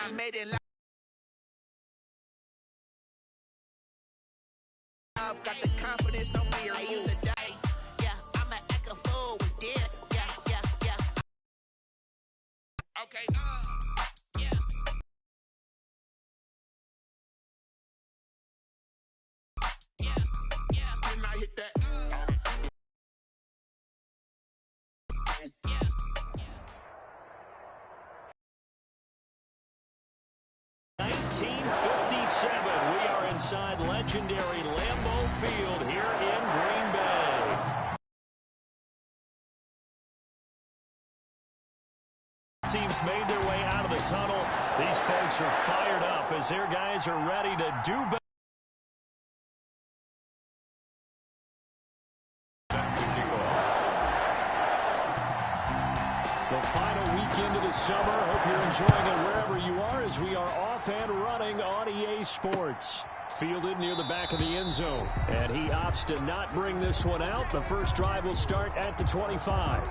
I made it. Got the confidence, no fear. I use a day. Yeah, I'ma act a fool with this. Yeah. Okay, yeah. When I hit that. 1957. We are inside legendary Lambeau Field here in Green Bay. Teams made their way out of the tunnel. These folks are fired up as their guys are ready to do better. The final weekend of the summer. Hope you're enjoying it wherever you are as we are off and running on EA Sports. Fielded near the back of the end zone. And he opts to not bring this one out. The first drive will start at the 25.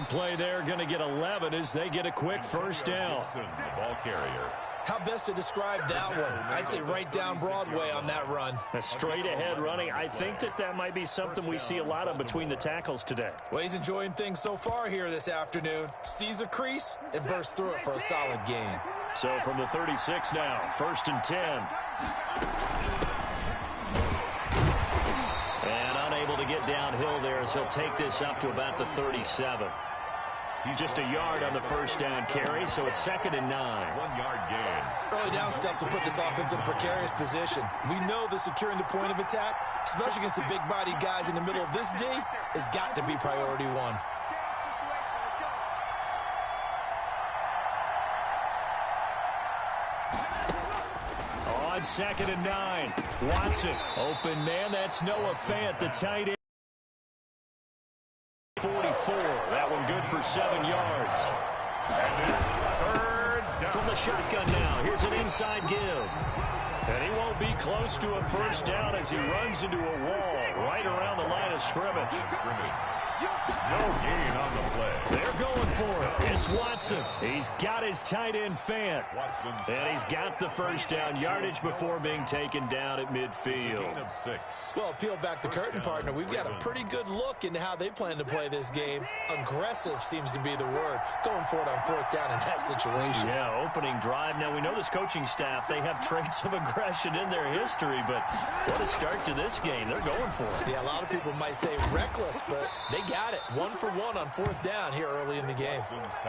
Play there, going to get 11 as they get a quick first down. The ball carrier. How best to describe that one? I'd say right down Broadway on that run. A straight ahead running. I think that might be something we see a lot of between the tackles today. Well, he's enjoying things so far here this afternoon. Sees a crease and bursts through it for a solid gain. So from the 36 now, 1st and 10. And unable to get downhill there as he'll take this up to about the 37. Just a yard on the first down carry, so it's 2nd and 9. 1 yard gain. Early down stuff will put this offense in a precarious position. We know that securing the point of attack, especially against the big-bodied guys in the middle of this D, has got to be priority one. On 2nd and 9, Watson, open man, that's Noah Fant, the tight end. 44, that one good for 7 yards. And it's 3rd down. From the shotgun now, here's an inside give. And he won't be close to a first down as he runs into a wall right around the line of scrimmage. No gain on the play. They're going for it. It's Watson. He's got his tight end Fant. And he's got the first down yardage before being taken down at midfield. Gain of 6. Well, peel back the curtain, partner. We've got a pretty good look into how they plan to play this game. Aggressive seems to be the word. Going for it on 4th down in that situation. Yeah, opening drive. Now, we know this coaching staff, they have traits of aggression in their history, but what a start to this game. They're going for it. Yeah, a lot of people might say reckless, but they got it. 1 for 1 on 4th down here early in the game.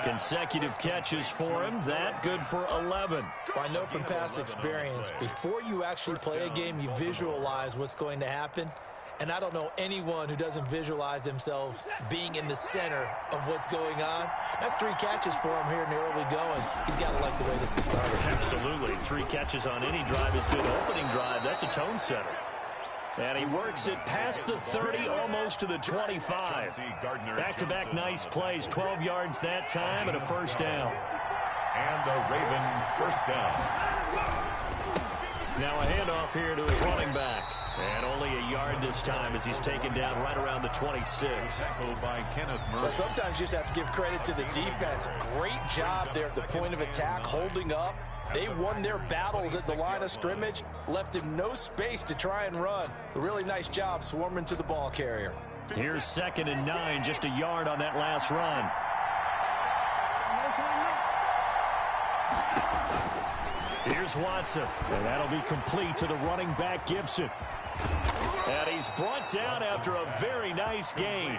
Consecutive catches for him. That good for 11. I know from past experience, before you actually play a game, you visualize what's going to happen. And I don't know anyone who doesn't visualize themselves being in the center of what's going on. That's 3 catches for him here in the early going. He's got to like the way this is started. Absolutely. 3 catches on any drive is good. Opening drive, that's a tone setter. And he works it past the 30, almost to the 25. Back-to-back nice plays, 12 yards that time and a first down. And a Raven first down. Now a handoff here to his running back. And only a yard this time as he's taken down right around the 26. Tackled by Kenneth Murray. Well, sometimes you just have to give credit to the defense. Great job there at the point of attack, holding up. They won their battles at the line of scrimmage, left him no space to try and run. A really nice job swarming to the ball carrier. Here's 2nd and 9, just a yard on that last run. Here's Watson, and that'll be complete to the running back Gibson. And he's brought down after a very nice gain.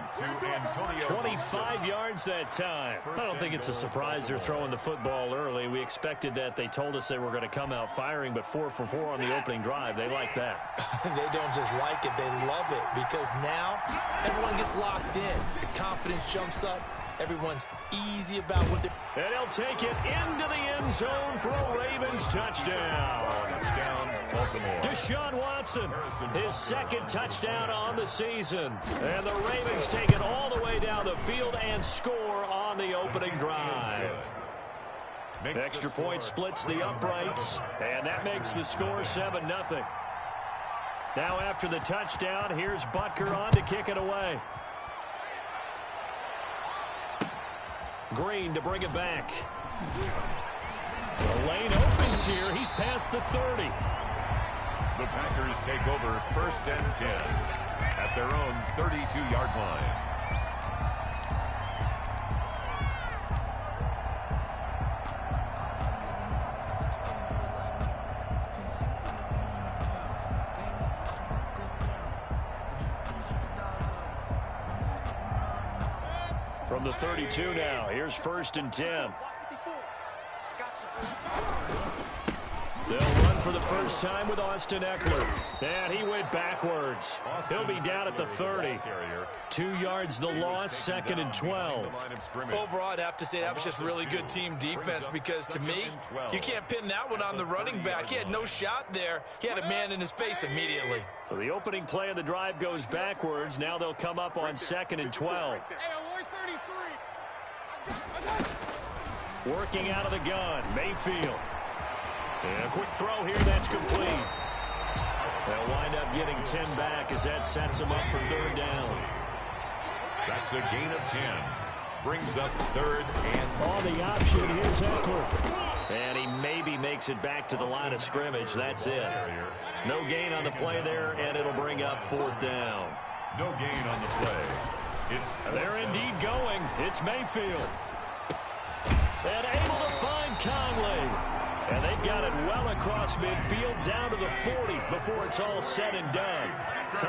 25 yards that time. I don't think it's a surprise they're throwing the football early. We expected that. They told us they were going to come out firing, but 4 for 4 on the opening drive. They like that. They don't just like it, they love it, because now everyone gets locked in. The confidence jumps up. Everyone's easy about what they're... And he'll take it into the end zone for a Ravens touchdown. Touchdown, Baltimore. Deshaun Watson, his second touchdown on the season. And the Ravens take it all the way down the field and score on the opening drive. Extra point splits the uprights, and that makes the score 7-0. Now after the touchdown, here's Butker on to kick it away. Green to bring it back. The lane opens here. He's past the 30. The Packers take over 1st and 10 at their own 32-yard line. From the 32 now, here's 1st and 10. They'll run for the first time with Austin Eckler. And he went backwards. He'll be down at the 30. 2 yards the loss, 2nd and 12. Overall, I'd have to say that was just really good team defense because, to me, you can't pin that one on the running back. He had no shot there. He had a man in his face immediately. So the opening play of the drive goes backwards. Now they'll come up on 2nd and 12. Working out of the gun, Mayfield. And a quick throw here, that's complete. They'll wind up getting 10 back as that sets them up for 3rd down. That's a gain of 10. Brings up 3rd and... On the option, here's Eckler. And he maybe makes it back to the line of scrimmage. That's it. No gain on the play there, and it'll bring up 4th down. No gain on the play. They're indeed going. It's Mayfield. And able to find Conley. And they've got it well across midfield down to the 40 before it's all said and done.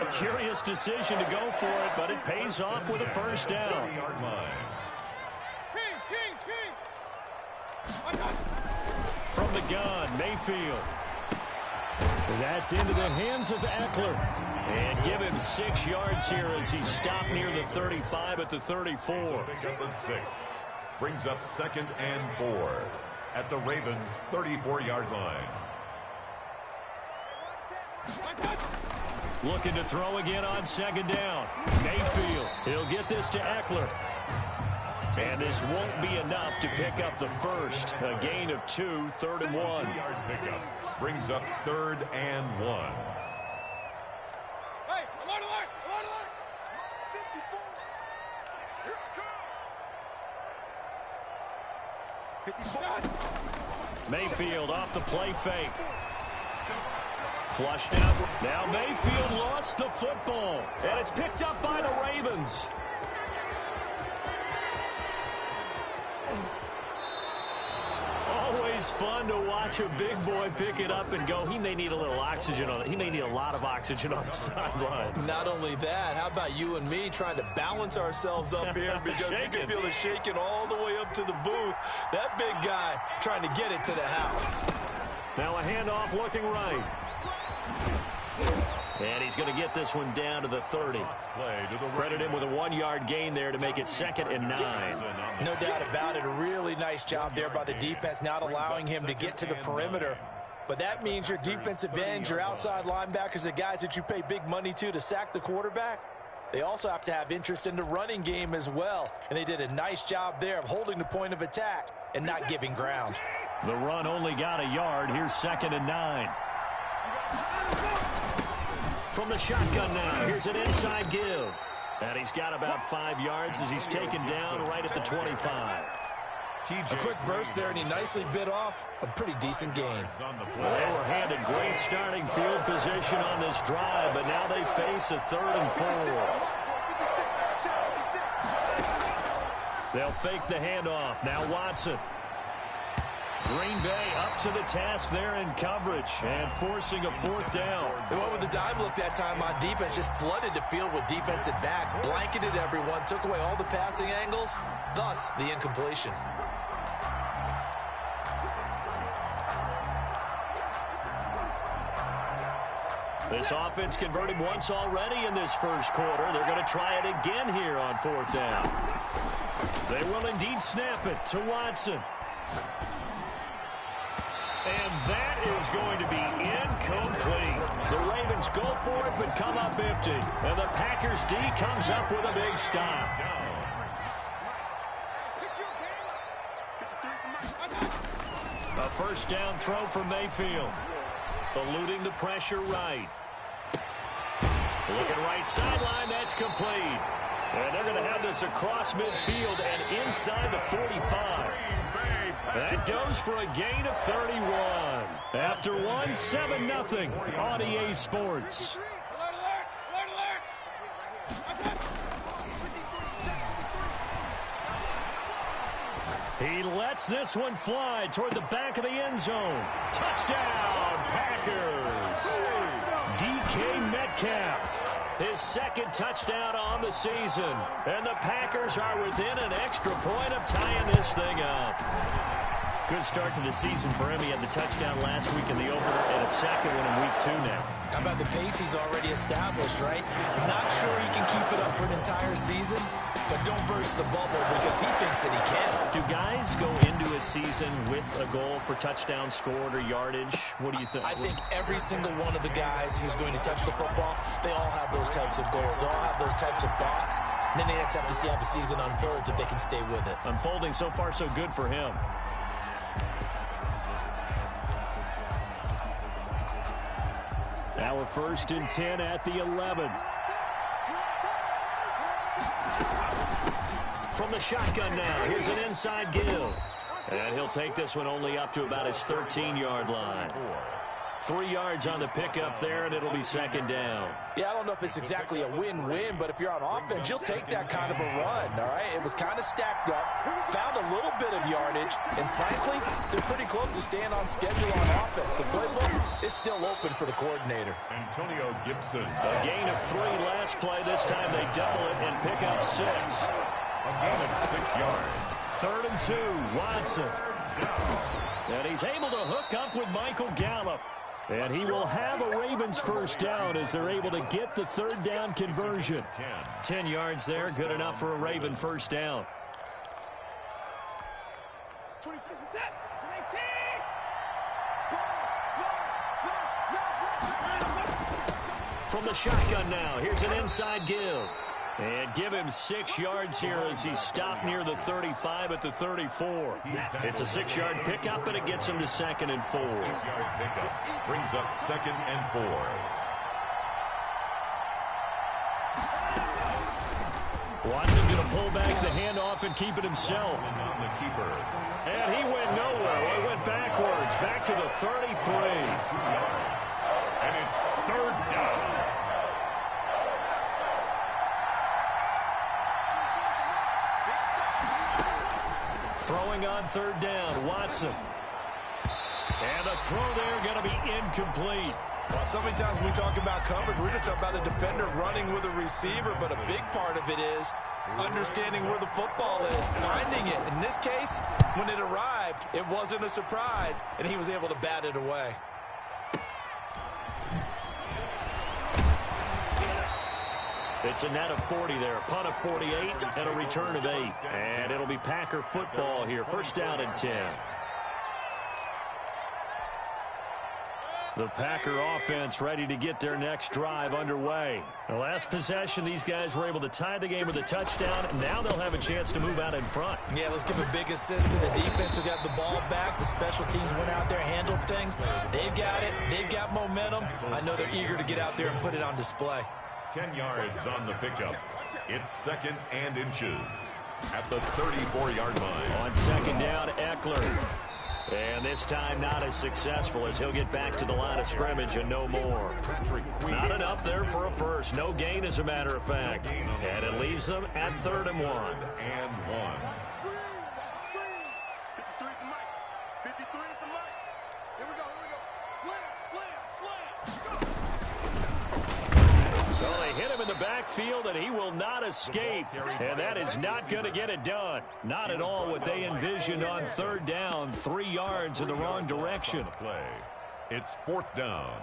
A curious decision to go for it, but it pays off with a 1st down. From the gun, Mayfield. That's into the hands of Eckler. And give him 6 yards here as he stopped near the 35 at the 34. Pickup of 6. Brings up 2nd and 4 at the Ravens' 34-yard line. Looking to throw again on 2nd down. Mayfield. He'll get this to Eckler. And this won't be enough to pick up the 1st. A gain of 2, 3rd and 1. 2-yard pickup brings up 3rd and 1. Mayfield off the play fake. Flushed out. Now Mayfield lost the football. And it's picked up by the Ravens. Always fun to watch a big boy pick it up and go. He may need a little oxygen on it. He may need a lot of oxygen on the sideline. Not only that, how about you and me trying to balance ourselves up here because you can feel the shaking all the way up to the booth. That big guy trying to get it to the house. Now a handoff looking right. And he's going to get this one down to the 30. Credit him with a 1-yard gain there to make it 2nd and 9. No doubt about it. A really nice job there by the defense, not allowing him to get to the perimeter. But that means your defensive ends, your outside linebackers, the guys that you pay big money to sack the quarterback, they also have to have interest in the running game as well. And they did a nice job there of holding the point of attack and not giving ground. The run only got a yard. Here's 2nd and 9. From the shotgun now, here's an inside give. And he's got about 5 yards as he's taken down right at the 25. A quick burst there, and he nicely bit off a pretty decent game. Well, they were handed great starting field position on this drive, but now they face a 3rd and 4. They'll fake the handoff. Now Watson. Green Bay up to the task there in coverage and forcing a 4th down. They went with the dime look that time on defense, just flooded the field with defensive backs, blanketed everyone, took away all the passing angles, thus the incompletion. This offense converted once already in this 1st quarter. They're going to try it again here on 4th down. They will indeed snap it to Watson. And that is going to be incomplete. The Ravens go for it but come up empty. And the Packers D comes up with a big stop. A first down throw for Mayfield. Eluding the pressure right. Looking right sideline, that's complete. And they're going to have this across midfield and inside the 45. That goes for a gain of 31. After one, 7-0 on EA Sports. He lets this one fly toward the back of the end zone. Touchdown, Packers. DK Metcalf, his second touchdown on the season. And the Packers are within an extra point of tying this thing up. Good start to the season for him. He had the touchdown last week in the opener and a second one in week 2 now. How about the pace he's already established, right? Not sure he can keep it up for an entire season, but don't burst the bubble because he thinks that he can. Do guys go into a season with a goal for touchdown scored or yardage? What do you think? I think every single one of the guys who's going to touch the football, they all have those types of goals. They all have those types of thoughts. And then they just have to see how the season unfolds if they can stay with it. Unfolding so far so good for him. Our first and 10 at the 11. From the shotgun now, here's an inside give. And he'll take this one only up to about his 13-yard line. 3 yards on the pickup there, and it'll be second down. Yeah, I don't know if it's exactly a win-win, but if you're on offense, you'll take that kind of a run, all right? It was kind of stacked up, found a little bit of yardage, and frankly, they're pretty close to staying on schedule on offense. The playbook is still open for the coordinator. Antonio Gibson. A gain of 3 last play. This time they double it and pick up 6. A gain of 6 yards. 3rd and 2, Watson. And he's able to hook up with Michael Gallup. And he will have a Ravens first down as they're able to get the 3rd down conversion. 10 yards there, good enough for a Raven first down. From the shotgun now, here's an inside give. And give him 6 yards here as he's stopped near the 35 at the 34. It's a 6-yard pickup, and it gets him to 2nd and 4. 6-yard pickup brings up 2nd and 4. Watson going to pull back the handoff and keep it himself. On the keeper. And he went nowhere. Well, he went backwards, back to the 33. And it's 3rd down. Throwing on 3rd down, Watson. And the throw there going to be incomplete. Well, so many times when we talk about coverage, we're just about a defender running with a receiver, but a big part of it is understanding where the football is, finding it. In this case, when it arrived, it wasn't a surprise, and he was able to bat it away. It's a net of 40 there, a punt of 48, and a return of 8. And it'll be Packer football here, first down and 10. The Packer offense ready to get their next drive underway. The last possession, these guys were able to tie the game with a touchdown. Now they'll have a chance to move out in front. Yeah, let's give a big assist to the defense who got the ball back. The special teams went out there, handled things. They've got it. They've got momentum. I know they're eager to get out there and put it on display. 10 yards on the pickup. It's 2nd and inches at the 34-yard line. On 2nd down, Eckler. And this time not as successful as he'll get back to the line of scrimmage and no more. Not enough there for a first. No gain, as a matter of fact. And it leaves them at 3rd and 1. And 1. Well, they hit him in the backfield, and he will not escape. And that is not going to get it done. Not at all what they envisioned on 3rd down. 3 yards in the wrong direction. Play. It's 4th down.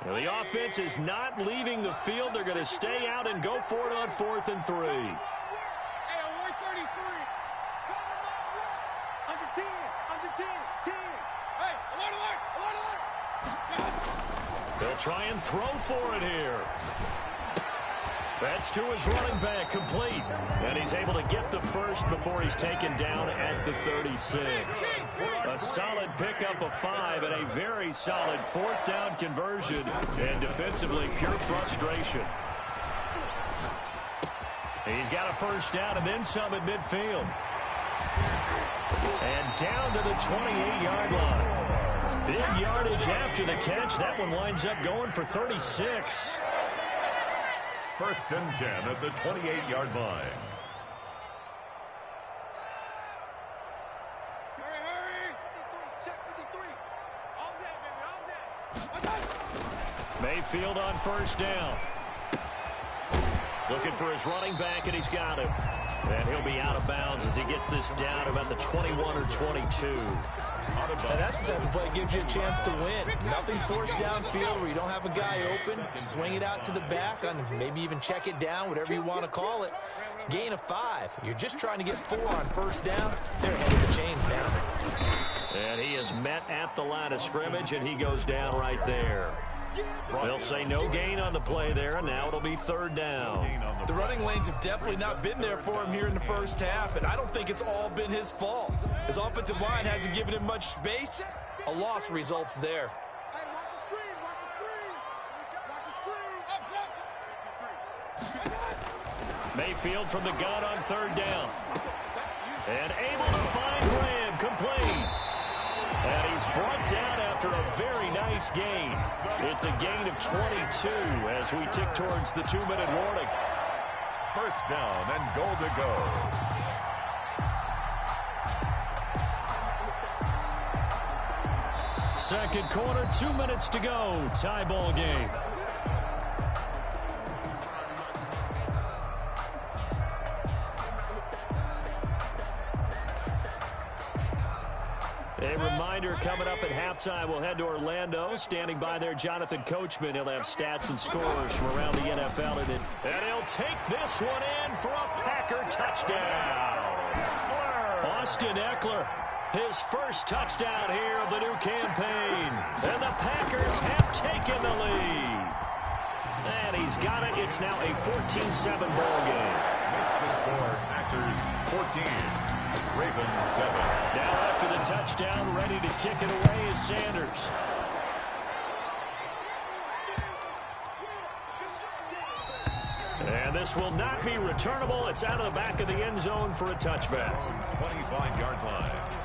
Well, the offense is not leaving the field. They're going to stay out and go for it on 4th and 3. They'll try and throw for it here. That's to his running back, complete. And he's able to get the first before he's taken down at the 36. A solid pickup of 5 and a very solid 4th down conversion. And defensively, pure frustration. He's got a first down and then some at midfield. And down to the 28-yard line. Big yardage after the catch. That one winds up going for 36. 1st and 10 at the 28-yard line. Mayfield on 1st down. Looking for his running back, and he's got him. And he'll be out of bounds as he gets this down about the 21 or 22. And that's the type of play that gives you a chance to win. Nothing forced downfield where you don't have a guy open. Swing it out to the back, and maybe even check it down, whatever you want to call it. Gain of 5. You're just trying to get 4 on 1st down. They're ahead of the chains now. And he is met at the line of scrimmage, and he goes down right there. They'll say no gain on the play there, and now it'll be 3rd down. The running lanes have definitely not been there for him here in the first half, and I don't think it's all been his fault. His offensive line hasn't given him much space. A loss results there. Mayfield from the gun on 3rd down. And able to find Graham, complete. And he's brought down after a very nice gain. It's a gain of 22 as we tick towards the 2-minute warning. 1st down and goal to go. Second quarter, 2 minutes to go. Tie ball game. A reminder coming up at halftime, we'll head to Orlando. Standing by there, Jonathan Coachman. He'll have stats and scores from around the NFL. And he'll take this one in for a Packer touchdown. Austin Eckler, his first touchdown here of the new campaign. And the Packers have taken the lead. And he's got it. It's now a 14-7 ball game. Makes the score Packers 14. Ravens 7. Now after the touchdown, ready to kick it away is Sanders. And this will not be returnable. It's out of the back of the end zone for a touchback. 25-yard line.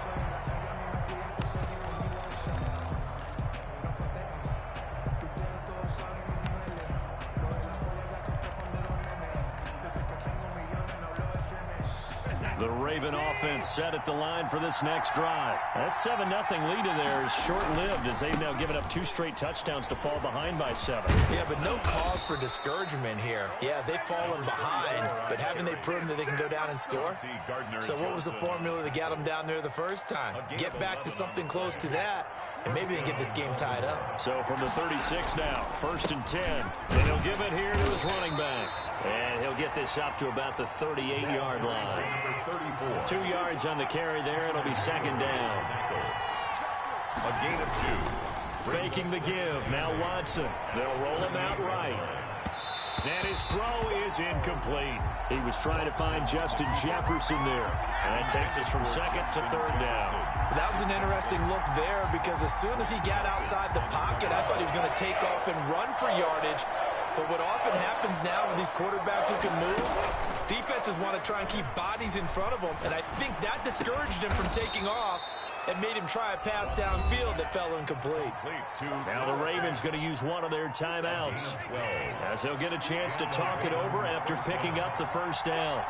The Raven offense set at the line for this next drive. That 7-0 lead in there is short-lived as they've now given up 2 straight touchdowns to fall behind by 7. Yeah, but no cause for discouragement here. Yeah, they've fallen behind, but haven't they proven that they can go down and score? So what was the formula that got them down there the first time? Get back to something close to that, and maybe they get this game tied up. So from the 36 now, 1st and 10. And he'll give it here to his running back. And he'll get this up to about the 38-yard line. 2 yards on the carry there. It'll be 2nd down. A gain of 2. Faking the give. Now Watson. They'll roll him out right. And his throw is incomplete. He was trying to find Justin Jefferson there. And that takes us from 2nd to 3rd down. That was an interesting look there because as soon as he got outside the pocket, I thought he was going to take off and run for yardage. But what often happens now with these quarterbacks who can move, defenses want to try and keep bodies in front of them. And I think that discouraged him from taking off and made him try a pass downfield that fell incomplete. Now the Ravens going to use one of their timeouts as they'll get a chance to talk it over after picking up the first down.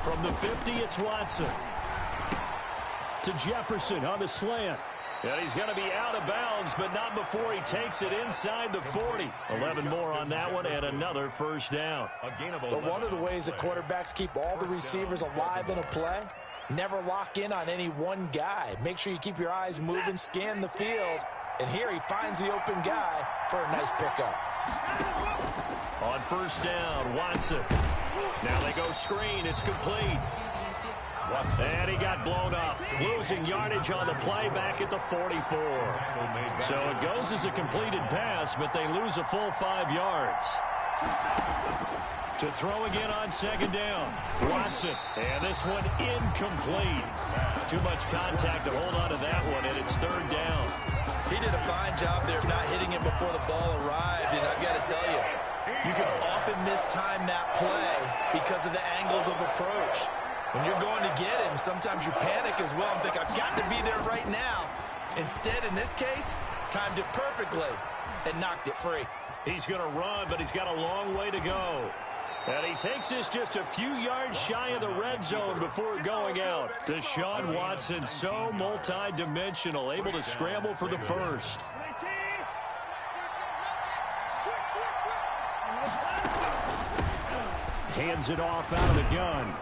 From the 50, it's Watson. To Jefferson on the slant. And he's going to be out of bounds, but not before he takes it inside the 40. 11 more on that one, and another first down. But one of the ways that quarterbacks keep all the receivers alive in a play Never lock in on any one guy. Make sure you keep your eyes moving, scan the field. And here he finds the open guy for a nice pickup. On first down, Watson. Now they go screen. It's complete. And he got blown up. Losing yardage on the play back at the 44. So it goes as a completed pass, but they lose a full 5 yards. To throw again on second down. Watson. And this one incomplete. Too much contact to hold on to that one, and it's third down. He did a fine job there of not hitting it before the ball arrived, and I've got to tell you, you can often mistime that play because of the angles of approach. When you're going to get him, sometimes you panic as well and think, I've got to be there right now. Instead, in this case, timed it perfectly and knocked it free. He's going to run, but he's got a long way to go. And he takes this just a few yards shy of the red zone before going out. Deshaun Watson, so multi-dimensional, able to scramble for the first. Hands it off out of the gun.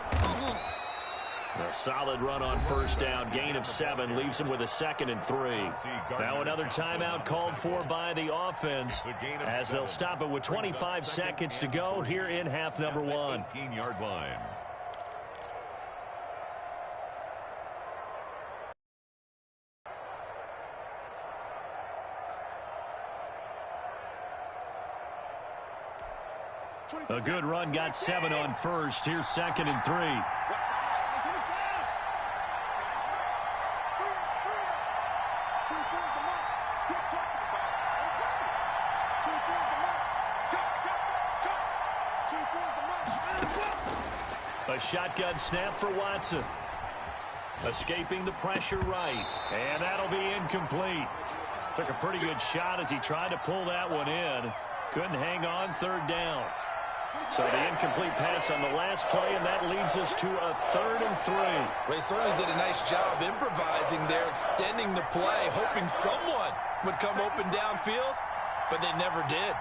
A solid run on first down. Gain of 7 leaves him with a 2nd and 3. Now another timeout called for by the offense as they'll stop it with 25 seconds to go here in half number 1. 18-yard line. A good run got 7 on first. Here's 2nd and 3. A shotgun snap for Watson. Escaping the pressure right. And that'll be incomplete. Took a pretty good shot as he tried to pull that one in. Couldn't hang on, third down. So the incomplete pass on the last play, and that leads us to a 3rd and 3. Well, he certainly did a nice job improvising there, extending the play, hoping someone would come open downfield, but they never did.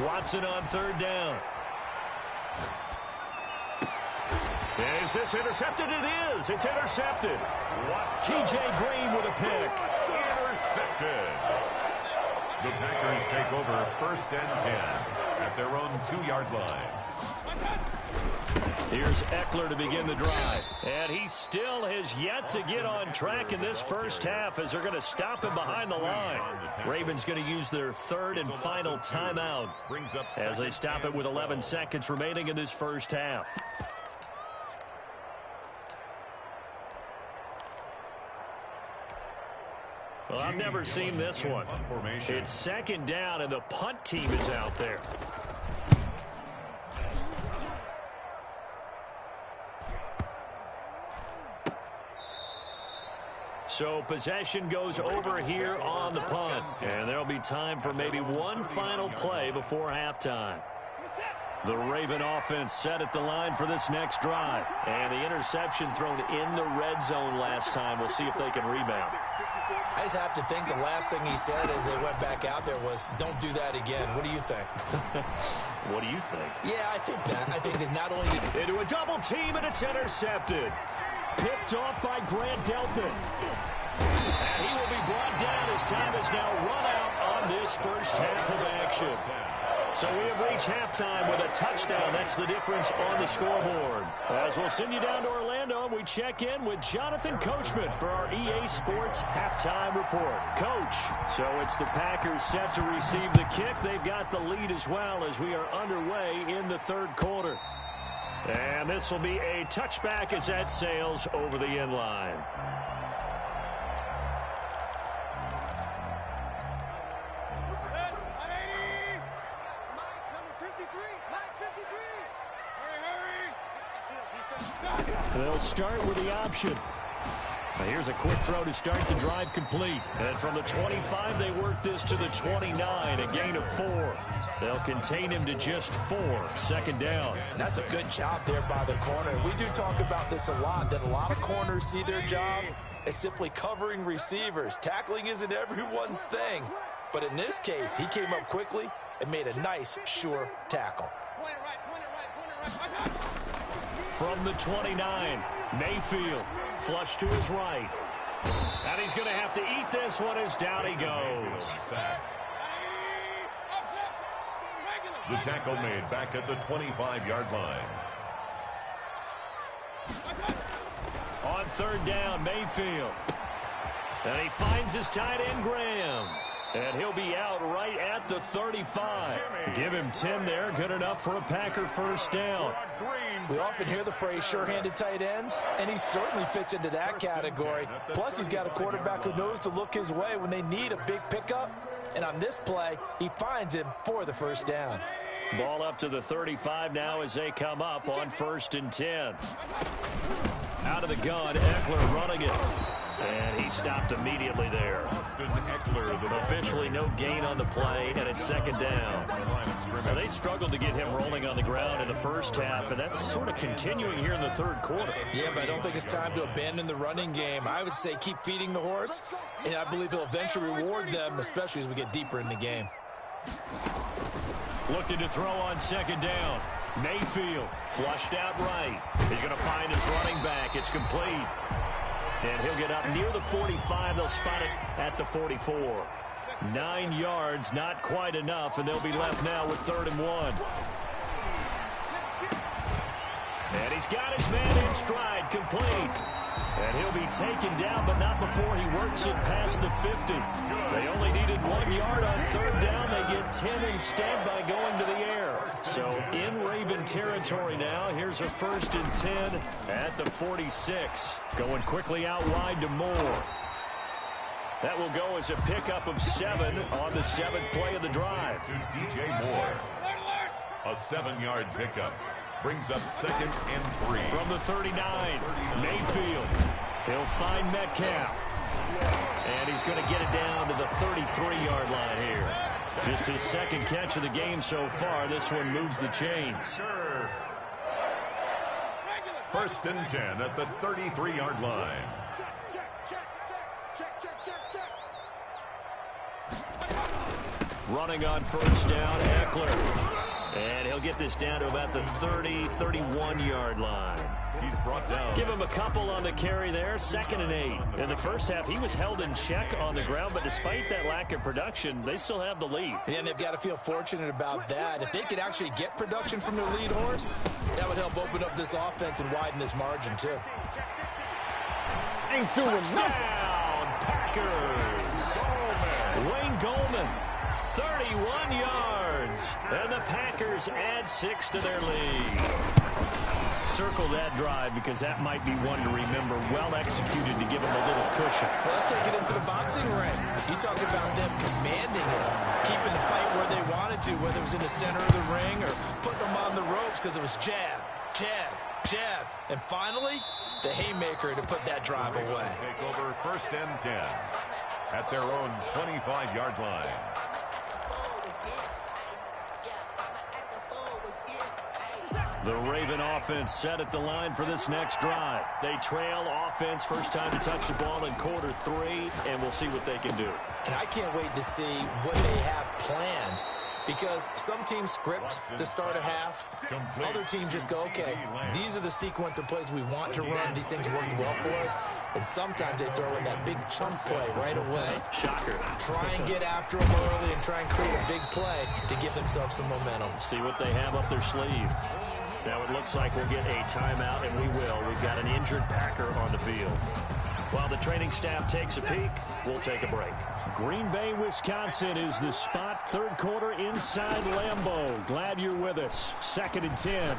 Watson on third down. Is this intercepted? It is. It's intercepted. T.J. Green with a pick. Intercepted. The Packers take over 1st and 10 at their own 2-yard line. Here's Eckler to begin the drive. And he still has yet to get on track in this first half as they're going to stop him behind the line. Ravens going to use their 3rd and final timeout as they stop it with 11 seconds remaining in this first half. Well, I've never seen this one. It's 2nd down, and the punt team is out there. So possession goes over here on the punt, and there'll be time for maybe one final play before halftime. The Raven offense set at the line for this next drive, and the interception thrown in the red zone last time. We'll see if they can rebound. I just have to think the last thing he said as they went back out there was, don't do that again. What do you think? What do you think? Yeah, I think that. I think that not only... Into a double team, and it's intercepted. Picked off by Grant Delpit. And he will be brought down as time has now run out on this first half of action. So we have reached halftime with a touchdown. That's the difference on the scoreboard. As we'll send you down to Orlando, we check in with Jonathan Coachman for our EA Sports Halftime Report. Coach, so it's the Packers set to receive the kick. They've got the lead as well as we are underway in the 3rd quarter. And this will be a touchback as that sails over the end line. They'll start with the option. Now here's a quick throw to start the drive complete. And from the 25, they work this to the 29, a gain of 4. They'll contain him to just 4, 2nd down. That's a good job there by the corner. We do talk about this a lot, that a lot of corners see their job as simply covering receivers. Tackling isn't everyone's thing. But in this case, he came up quickly and made a nice, sure tackle. From the 29, Mayfield, flush to his right. And he's going to have to eat this one as down he goes. The tackle made back at the 25-yard line. On third down, Mayfield. And he finds his tight end, Graham. And he'll be out right at the 35. Give him 10 there. Good enough for a Packer first down. We often hear the phrase sure-handed tight ends, and he certainly fits into that category. Plus, he's got a quarterback who knows to look his way when they need a big pickup. And on this play, he finds him for the first down. Ball up to the 35 now as they come up on 1st and 10. Out of the gun, Eckler running it. And he stopped immediately there. Officially no gain on the play, and it's 2nd down. Now, they struggled to get him rolling on the ground in the first half, and that's sort of continuing here in the 3rd quarter. Yeah, but I don't think it's time to abandon the running game. I would say keep feeding the horse, and I believe he'll eventually reward them, especially as we get deeper in the game. Looking to throw on 2nd down. Mayfield flushed out right. He's going to find his running back. It's complete. And he'll get up near the 45. They'll spot it at the 44. 9 yards, not quite enough, and they'll be left now with 3rd and 1. And he's got his man in stride, complete. And he'll be taken down, but not before he works it past the 50. They only needed 1 yard on 3rd down. They get 10 instead by going to the air. So in Raven territory now. Here's a 1st and 10 at the 46. Going quickly out wide to Moore. That will go as a pickup of 7 on the 7th play of the drive. To DJ Moore. A 7-yard pickup. Brings up 2nd and 3. From the 39, Mayfield. He'll find Metcalf. And he's going to get it down to the 33-yard line here. Just his 2nd catch of the game so far. This one moves the chains. 1st and 10 at the 33-yard line. Running on 1st down, Eckler. And he'll get this down to about the 30, 31-yard line. He's brought down. Give him a couple on the carry there. 2nd and 8. In the first half, he was held in check on the ground, but despite that lack of production, they still have the lead. And they've got to feel fortunate about that. If they could actually get production from their lead horse, that would help open up this offense and widen this margin, too. Ain't doing touchdown, Packers. Wayne Goldman, 31 yards. And the Packers add 6 to their lead. Circle that drive because that might be one to remember. Well executed to give them a little cushion. Well, let's take it into the boxing ring. You talk about them commanding it, keeping the fight where they wanted to, whether it was in the center of the ring or putting them on the ropes because it was jab, jab, jab. And finally, the haymaker to put that drive away. Take over 1st and 10 at their own 25-yard line. The Raven offense set at the line for this next drive. They trail offense, first time to touch the ball in quarter 3, and we'll see what they can do. And I can't wait to see what they have planned, because some teams script to start a half. Other teams just go, okay, these are the sequence of plays we want to run. These things worked well for us. And sometimes they throw in that big chunk play right away. Shocker. Try and get after them early and try and create a big play to give themselves some momentum. See what they have up their sleeve. Now it looks like we'll get a timeout, and we will. We've got an injured Packer on the field. While the training staff takes a peek, we'll take a break. Green Bay, Wisconsin is the spot. 3rd quarter inside Lambeau. Glad you're with us. 2nd and 10.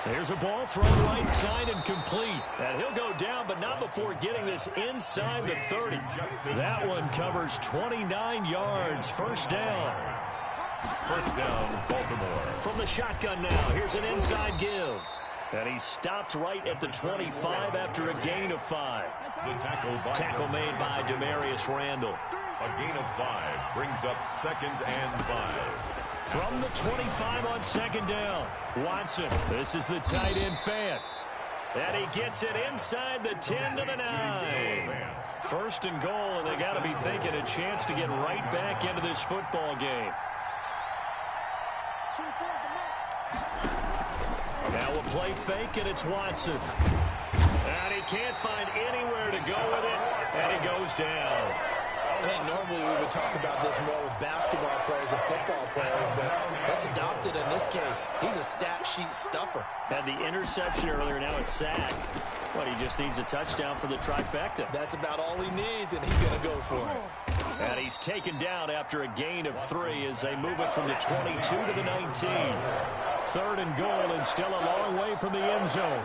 There's a ball thrown right side and complete. And he'll go down, but not before getting this inside the 30. That one covers 29 yards. 1st down. 1st down, Baltimore. From the shotgun now, here's an inside give. And he stopped right at the 25 after a gain of 5. The tackle made by Demarius Randall. A gain of 5 brings up 2nd and 5. From the 25 on 2nd down, Watson. This is the tight end Fant. And he gets it inside the 10 to the 9. 1st and goal, and they got to be thinking a chance to get right back into this football game. A Now we'll play fake, and it's Watson. And he can't find anywhere to go with it, and he goes down. I think normally we would talk about this more with basketball players and football players, but let's adopt it in this case. He's a stat sheet stuffer. Had the interception earlier, now a sack. But he just needs a touchdown for the trifecta. That's about all he needs, and he's going to go for it. And he's taken down after a gain of 3 as they move it from the 22 to the 19. 3rd and goal, and still a long way from the end zone.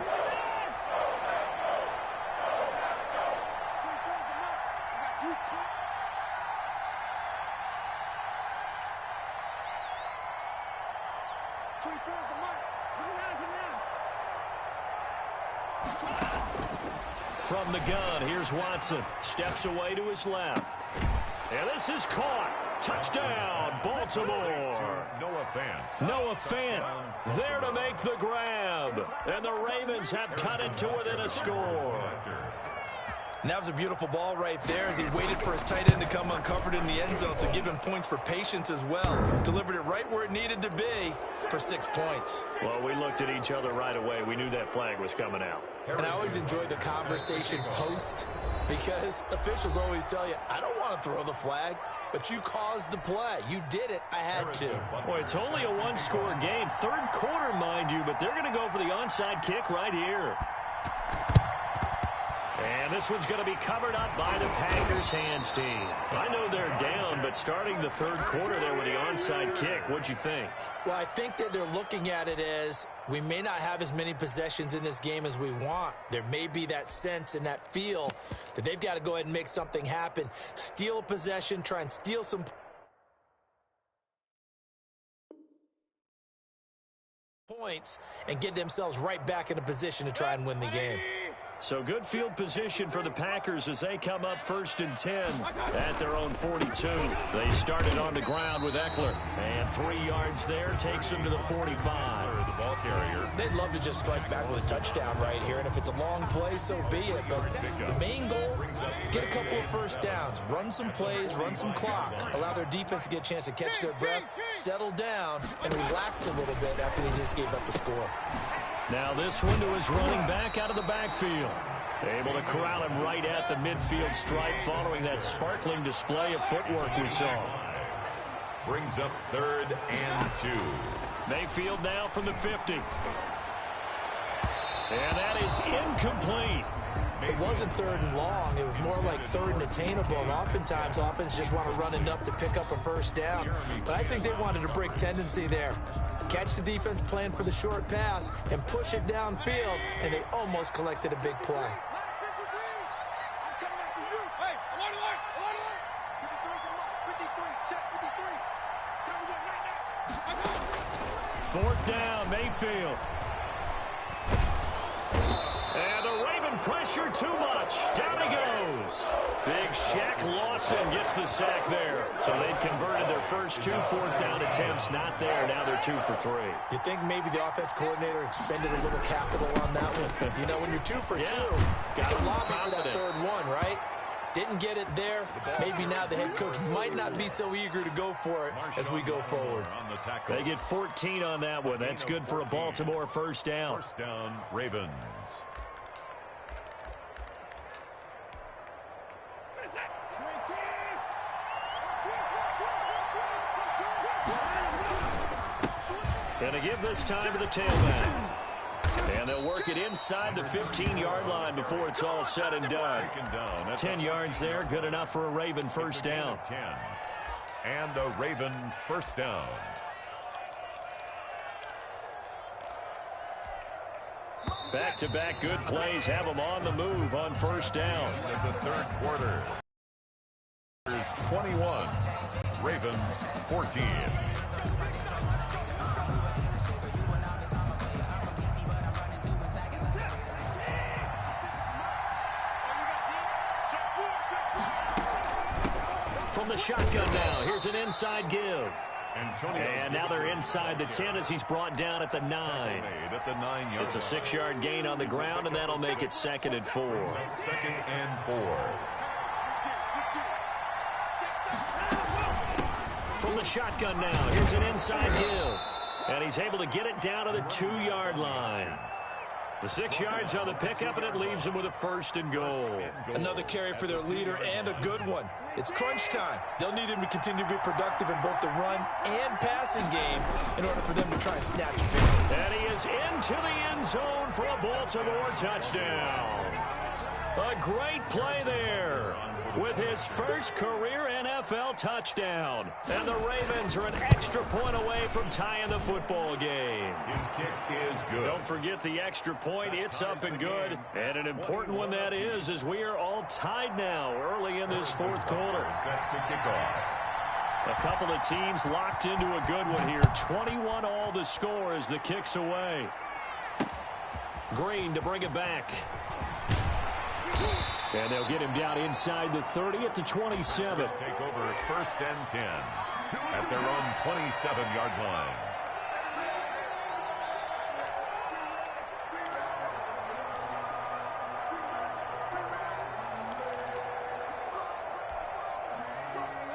From the gun, here's Watson. Steps away to his left. And this is caught. Touchdown, Baltimore. Noah Fant there to make the grab. And the Ravens have cut it to within a score. And that was a beautiful ball right there as he waited for his tight end to come uncovered in the end zone, so give him points for patience as well. Delivered it right where it needed to be for 6 points. Well, we looked at each other right away. We knew that flag was coming out. And I always enjoy the conversation post because officials always tell you, I don't want to throw the flag, but you caused the play. You did it. I had to. Boy, it's only a one-score game. 3rd quarter, mind you, but they're going to go for the onside kick right here. And this one's going to be covered up by the Packers hands team. I know they're down, but starting the 3rd quarter there with the onside kick, what'd you think? Well, I think that they're looking at it as we may not have as many possessions in this game as we want. There may be that sense and that feel that they've got to go ahead and make something happen. Steal a possession, try and steal some points, and get themselves right back in a position to try and win the game. So good field position for the Packers as they come up 1st and 10 at their own 42. They started on the ground with Eckler. And 3 yards there takes them to the 45. The ball carrier. They'd love to just strike back with a touchdown right here. And if it's a long play, so be it. But the main goal, get a couple of first downs. Run some plays, run some clock. Allow their defense to get a chance to catch their breath, settle down, and relax a little bit after they just gave up the score. Now this one to his running back out of the backfield. Able to corral him right at the midfield stripe following that sparkling display of footwork we saw. Brings up 3rd and 2. Mayfield now from the 50. And that is incomplete. It wasn't 3rd and long. It was more like 3rd and attainable. And oftentimes, offense just want to run enough to pick up a first down. But I think they wanted a break tendency there. Catch the defense plan for the short pass and push it downfield, and they almost collected a big play. Fourth down, Mayfield. And the Raven pressure too much. Down he goes. Big Shaq Lawson gets the sack there. So they've converted their first 2 4th down attempts. Not there. Now they're 2 for 3. You think maybe the offense coordinator expended a little capital on that one? You know, when you're 2 for 2, you can lobby for that 3rd one, right? Didn't get it there. Maybe now the head coach might not be so eager to go for it as we go forward. They get 14 on that one. That's good for a Baltimore first down. First down, Ravens. Going to give this time to the tailback. And they'll work it inside the 15-yard line before it's all said and done. 10 yards there, good enough for a Raven first down. 10. And a Raven first down. Back-to-back good plays have them on the move on first down. Of the 3rd quarter. 21. Ravens 14. From the shotgun now, here's an inside give. And now they're inside the 10 as he's brought down at the 9. It's a 6-yard gain on the ground, and that'll make it 2nd and 4. 2nd and 4. From the shotgun now, here's an inside give. And he's able to get it down to the 2-yard line. The 6 yards on the pickup, and it leaves him with a 1st and goal. Another carry for their leader, and a good one. It's crunch time. They'll need him to continue to be productive in both the run and passing game in order for them to try and snatch a victory. And he is into the end zone for a Baltimore touchdown. A great play there with his first career NFL touchdown. And the Ravens are an extra point away from tying the football game. His kick is good. Don't forget the extra point. It's up and good. And an important one that is, as we are all tied now early in this 4th quarter. Set to kick off. A couple of teams locked into a good one here. 21 all the score as the kick's away. Green to bring it back. And they'll get him down inside the 30 at the 27. Take over 1st and 10 at their own 27-yard line.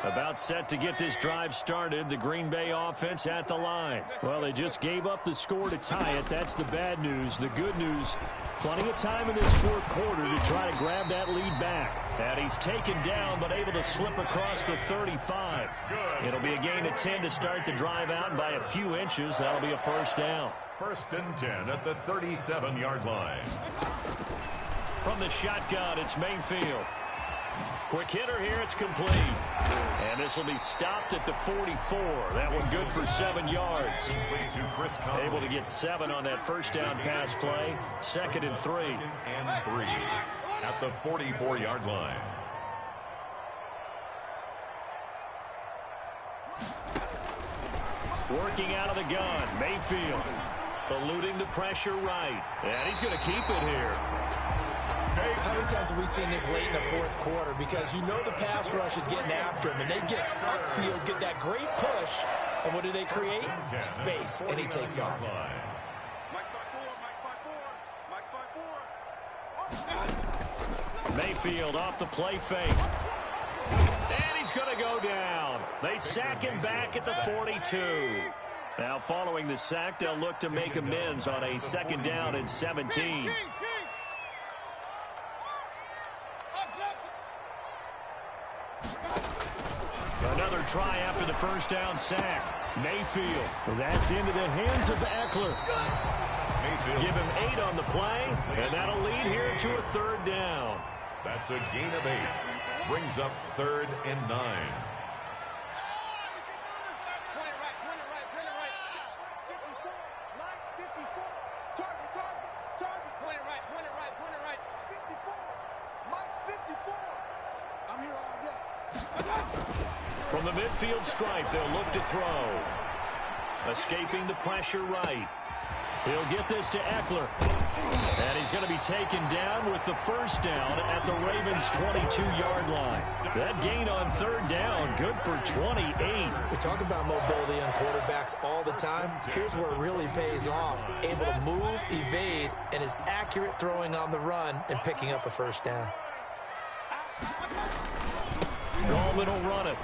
About set to get this drive started. The Green Bay offense at the line. Well, they just gave up the score to tie it. That's the bad news. The good news, plenty of time in this 4th quarter to try to grab that lead back. And he's taken down but able to slip across the 35. It'll be a gain of 10 to start the drive out, and by a few inches, that'll be a 1st down. 1st and 10 at the 37-yard line. From the shotgun, it's Mayfield. Quick hitter here, it's complete. And this will be stopped at the 44. That one good for 7 yards. Able to get 7 on that 1st down pass play. 2nd and 3. 2nd and 3 at the 44-yard line. Working out of the gun, Mayfield. Eluding the pressure right. And he's going to keep it here. How many times have we seen this late in the 4th quarter? Because you know the pass rush is getting after him, and they get upfield, get that great push, and what do they create? Space, and he takes off. Mayfield off the play fake. And he's going to go down. They sack him back at the 42. Now following the sack, they'll look to make amends on a 2nd down and 17. Another try after the 1st down sack. Mayfield. That's into the hands of Eckler. Mayfield. Give him 8 on the play, and that'll lead here to a 3rd down. That's a gain of 8. Brings up 3rd and 9. From the midfield stripe, they'll look to throw. Escaping the pressure right. He'll get this to Eckler. And he's going to be taken down with the 1st down at the Ravens' 22-yard line. That gain on 3rd down, good for 28. We talk about mobility on quarterbacks all the time. Here's where it really pays off. Able to move, evade, and is accurate throwing on the run and picking up a 1st down. Gallman will run it.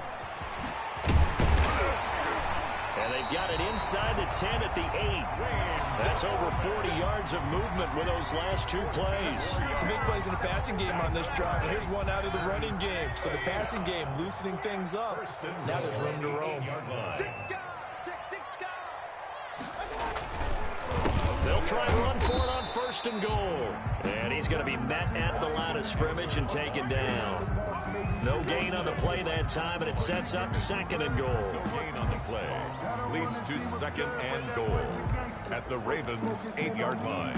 And they've got it inside the 10 at the 8. That's over 40 yards of movement with those last 2 plays. Some big plays in the passing game on this drive. And here's one out of the running game. So the passing game loosening things up. Now there's room to roam. They'll try and run for it on 1st and goal. And he's going to be met at the line of scrimmage and taken down. No gain on the play that time, and it sets up 2nd and goal. Gain on the play leads to 2nd and goal at the Ravens' 8-yard line.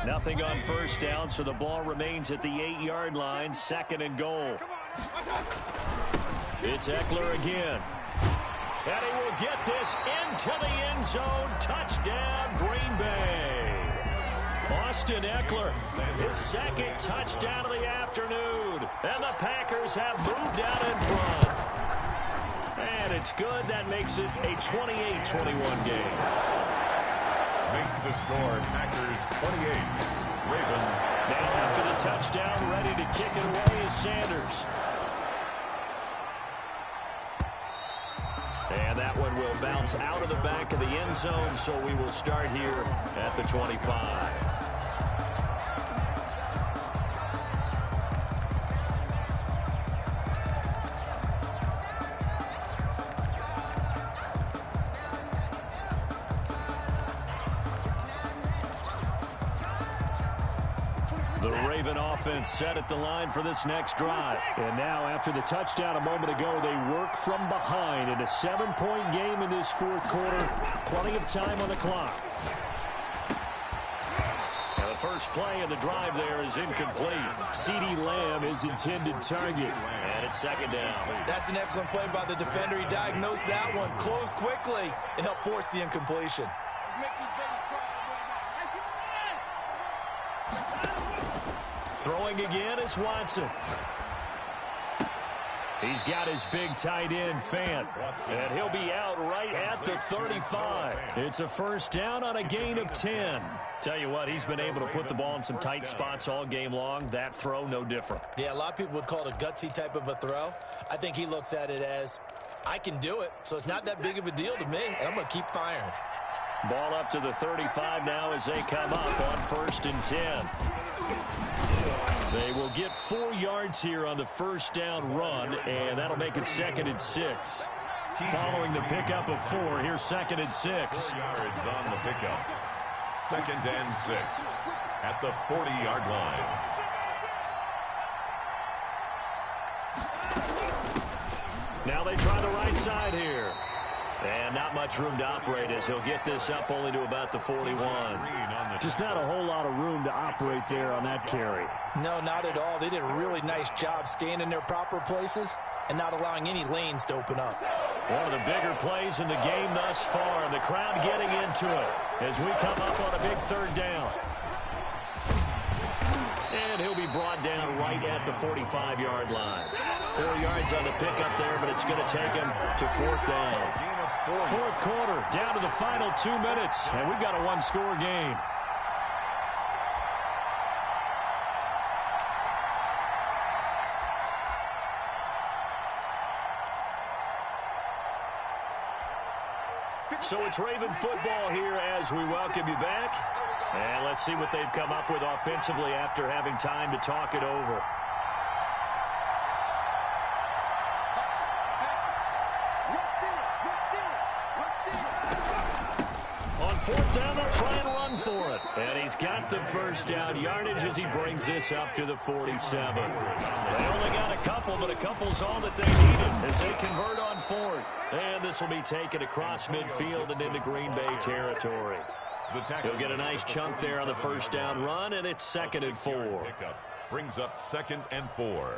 Nothing on 1st down, so the ball remains at the 8-yard line. 2nd and goal. It's Eckler again. And he will get this into the end zone. Touchdown, Green Bay. Austin Eckler, his 2nd touchdown of the afternoon. And the Packers have moved out in front. And it's good. That makes it a 28-21 game. Makes the score Packers 28. Ravens. Now after the touchdown, ready to kick it away is Sanders. That one will bounce out of the back of the end zone, so we will start here at the 25. The Raven offense set at the line for this next drive. And now, after the touchdown a moment ago, they work from behind in a 7-point game in this fourth quarter. Plenty of time on the clock. Now the first play of the drive there is incomplete. CeeDee Lamb is intended target. And it's second down. That's an excellent play by the defender. He diagnosed that one, closed quickly, and helped force the incompletion. Throwing again is Watson. He's got his big tight end, Fant. And he'll be out right at the 35. It's a first down on a gain of 10. Tell you what, he's been able to put the ball in some tight spots all game long. That throw, no different. Yeah, a lot of people would call it a gutsy type of a throw. I think he looks at it as, I can do it, so it's not that big of a deal to me, and I'm going to keep firing. Ball up to the 35 now as they come up on 1st and 10. They will get 4 yards here on the first down run, and that'll make it 2nd and 6. Following the pickup of 4, here's 2nd and 6. 4 yards on the pickup. 2nd and 6 at the 40-yard line. Now they try the right side here. And not much room to operate as he'll get this up only to about the 41. Just not a whole lot of room to operate there on that carry. No, not at all. They did a really nice job staying in their proper places and not allowing any lanes to open up. One of the bigger plays in the game thus far, and the crowd getting into it as we come up on a big 3rd down. And he'll be brought down right at the 45-yard line. 4 yards on the pickup there, but it's going to take him to 4th down. Fourth quarter, down to the final 2 minutes, and we've got a 1-score game. So it's Raven football here as we welcome you back. And let's see what they've come up with offensively after having time to talk it over. On 4th down, they'll try and run for it. And he's got the first down yardage as he brings this up to the 47. They only got a couple, but a couple's all that they needed as they convert on 4th. And this will be taken across midfield and into Green Bay territory. He'll get a nice chunk there on the first down run, and it's 2nd and 4. Brings up 2nd and 4.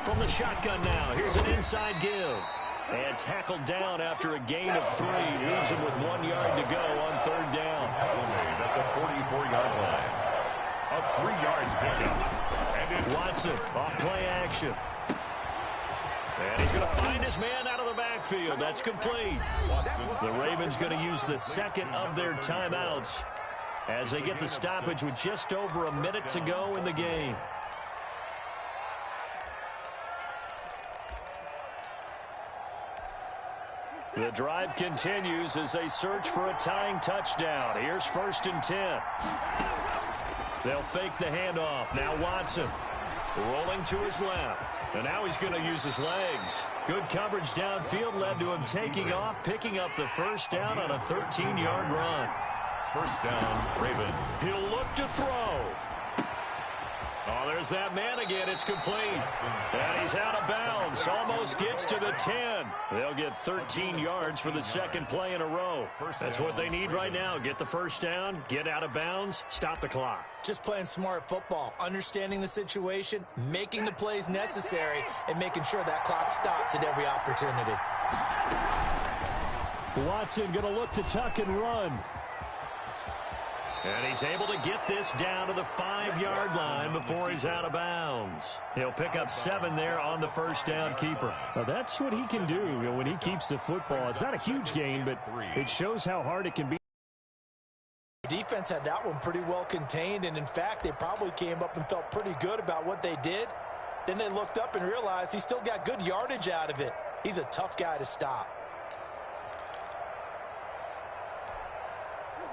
From the shotgun now, here's an inside give. And tackled down after a gain of 3. Leaves him with 1 yard to go on 3rd down. At the 44-yard line. A 3-yard pickup. And it's Watson off play action. And he's going to find his man out of the backfield. That's complete. The Ravens going to use the 2nd of their timeouts as they get the stoppage with just over a minute to go in the game. The drive continues as they search for a tying touchdown. Here's 1st and 10. They'll fake the handoff. Now Watson rolling to his left. And now he's going to use his legs. Good coverage downfield led to him taking off, picking up the first down on a 13-yard run. First down, Ravens. He'll look to throw. Oh, there's that man again. It's complete. And he's out of bounds. Almost gets to the 10. They'll get 13 yards for the 2nd play in a row. That's what they need right now. Get the first down, get out of bounds, stop the clock. Just playing smart football, understanding the situation, making the plays necessary, and making sure that clock stops at every opportunity. Watson going to look to tuck and run. And he's able to get this down to the 5-yard line before he's out of bounds. He'll pick up 7 there on the first down keeper. Well, that's what he can do when he keeps the football. It's not a huge gain, but it shows how hard it can be. Defense had that one pretty well contained, and in fact, they probably came up and felt pretty good about what they did. Then they looked up and realized he still got good yardage out of it. He's a tough guy to stop.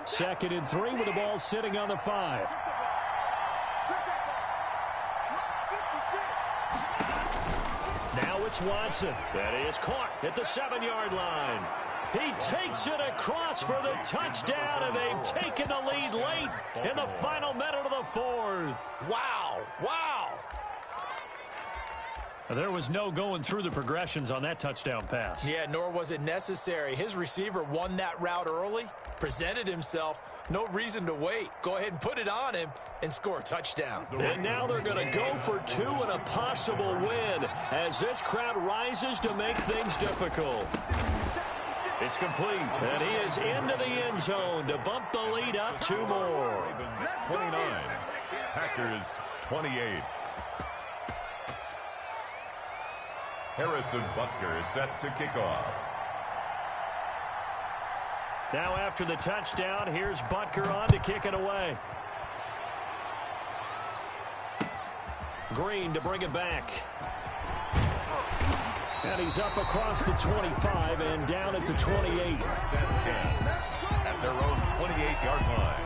2nd and 3 with the ball sitting on the 5. Now it's Watson. That is caught at the 7-yard line. He takes it across for the touchdown, and they've taken the lead late in the final minute of the 4th. Wow. Wow. There was no going through the progressions on that touchdown pass. Yeah, nor was it necessary. His receiver won that route early, presented himself. No reason to wait. Go ahead and put it on him and score a touchdown. And now they're going to go for 2 and a possible win as this crowd rises to make things difficult. It's complete, and he is into the end zone to bump the lead up 2 more. 29, Packers 28. Harrison Butker is set to kick off. Now after the touchdown, here's Butker on to kick it away. Green to bring it back. And he's up across the 25 and down at the 28. 1st and 10 at their own 28-yard line.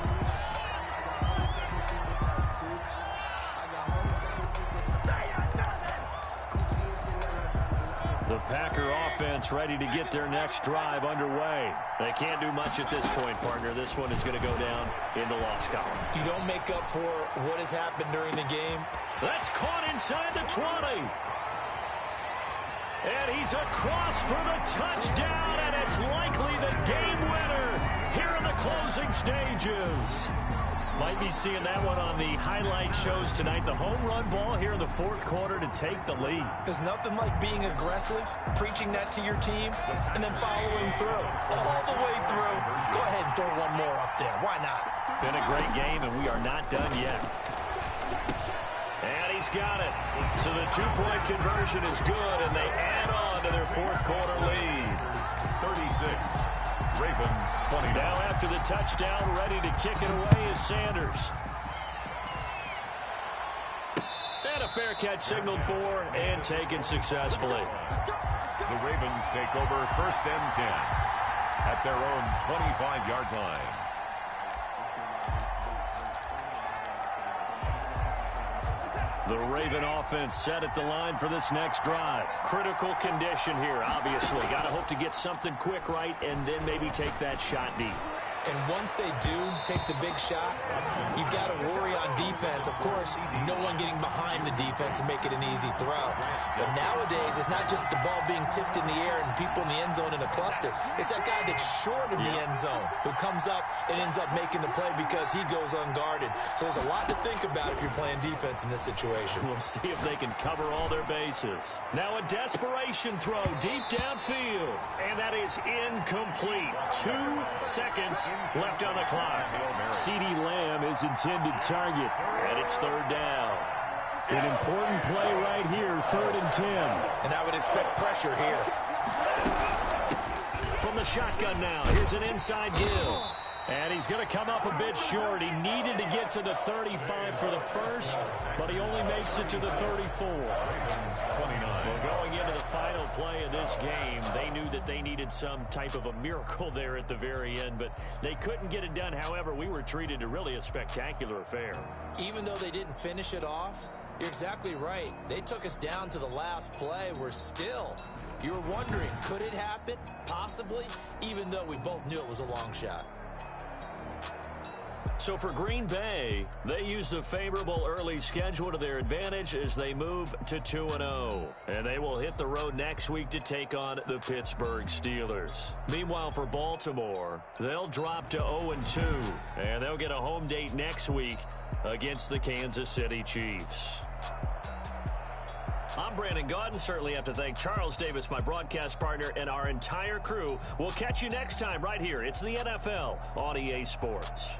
The Packer offense ready to get their next drive underway. They can't do much at this point, partner. This one is going to go down in the loss column. You don't make up for what has happened during the game. That's caught inside the 20. And he's across for the touchdown, and it's likely the game winner here in the closing stages. Might be seeing that one on the highlight shows tonight. The home run ball here in the 4th quarter to take the lead. There's nothing like being aggressive, preaching that to your team, and then following through. All the way through. Go ahead and throw one more up there. Why not? Been a great game, and we are not done yet. And he's got it. So the 2-point conversion is good, and they add on to their 4th quarter lead. 36. Ravens 20. Now after the touchdown, ready to kick it away is Sanders. And a fair catch signaled for and taken successfully. The Ravens take over 1st and 10 at their own 25-yard line. The Raven offense set at the line for this next drive. Critical condition here, obviously. Got to hope to get something quick right and then maybe take that shot deep. And once they do take the big shot, you've got to worry on defense. Of course, no one getting behind the defense and make it an easy throw. But nowadays, it's not just the ball being tipped in the air and people in the end zone in a cluster. It's that guy that's short of the end zone who comes up and ends up making the play because he goes unguarded. So there's a lot to think about if you're playing defense in this situation. We'll see if they can cover all their bases. Now a desperation throw deep downfield. And that is incomplete. 2 seconds left on the clock. CeeDee Lamb is intended target, and it's 3rd down. An important play right here, 3rd and 10. And I would expect pressure here. From the shotgun now, here's an inside give. And he's going to come up a bit short. He needed to get to the 35 for the first, but he only makes it to the 34. 29. Well, going into the final play of this game, they knew that they needed some type of a miracle there at the very end, but they couldn't get it done. However, we were treated to really a spectacular affair. Even though they didn't finish it off, you're exactly right. They took us down to the last play. We're still, you were wondering, could it happen? Possibly, even though we both knew it was a long shot. So for Green Bay, they used a favorable early schedule to their advantage as they move to 2-0. And they will hit the road next week to take on the Pittsburgh Steelers. Meanwhile, for Baltimore, they'll drop to 0-2. And they'll get a home date next week against the Kansas City Chiefs. I'm Brandon Gaudin. Certainly have to thank Charles Davis, my broadcast partner, and our entire crew. We'll catch you next time right here. It's the NFL on EA Sports.